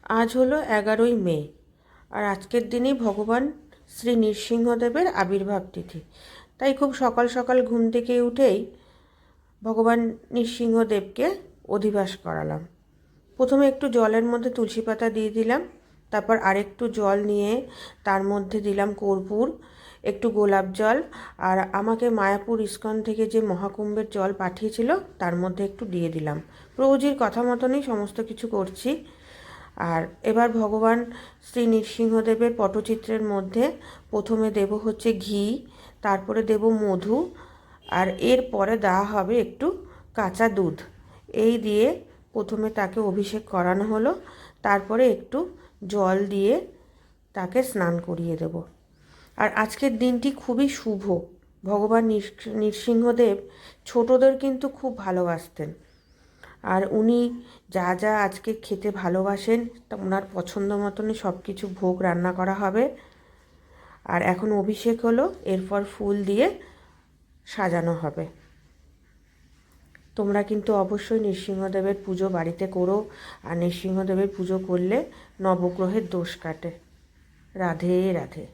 আজ হলো 11ই মে, আর আজকের দিনই ভগবান শ্রী নৃসিংহদেবের আবির্ভাব তিথি। তাই খুব সকাল সকাল ঘুম থেকে উঠেই ভগবান নৃসিংহদেবকে অধিবাস করালাম। প্রথমে একটু জলের মধ্যে তুলসী পাতা দিয়ে দিলাম, তারপর আরেকটু জল নিয়ে তার মধ্যে দিলাম কর্পূর, একটু গোলাপ জল, আর আমাকে মায়াপুর ইস্কন থেকে যে মহাকুম্ভের জল পাঠিয়েছিল তার মধ্যে একটু দিয়ে দিলাম। প্রভুজির কথা মতনই সমস্ত কিছু করছি। আর এবার ভগবান শ্রী নৃসিংহদেবের পটচিত্রের মধ্যে প্রথমে দেব হচ্ছে ঘি, তারপরে দেব মধু, আর এরপরে দেওয়া হবে একটু কাঁচা দুধ। এই দিয়ে প্রথমে তাকে অভিষেক করানো হলো, তারপরে একটু জল দিয়ে তাকে স্নান করিয়ে দেব। আর আজকের দিনটি খুবই শুভ। ভগবান নৃসিংহদেব ছোটদের কিন্তু খুব ভালোবাসতেন, আর উনি যা যা আজকে খেতে ভালোবাসেন তা ওনার পছন্দ মতনই সব কিছু ভোগ রান্না করা হবে। আর এখন অভিষেক হলো, এরপর ফুল দিয়ে সাজানো হবে। তোমরা কিন্তু অবশ্যই নৃসিংহদেবের পুজো বাড়িতে করো, আর নৃসিংহদেবের পুজো করলে নবগ্রহের দোষ কাটে। রাধে রাধে।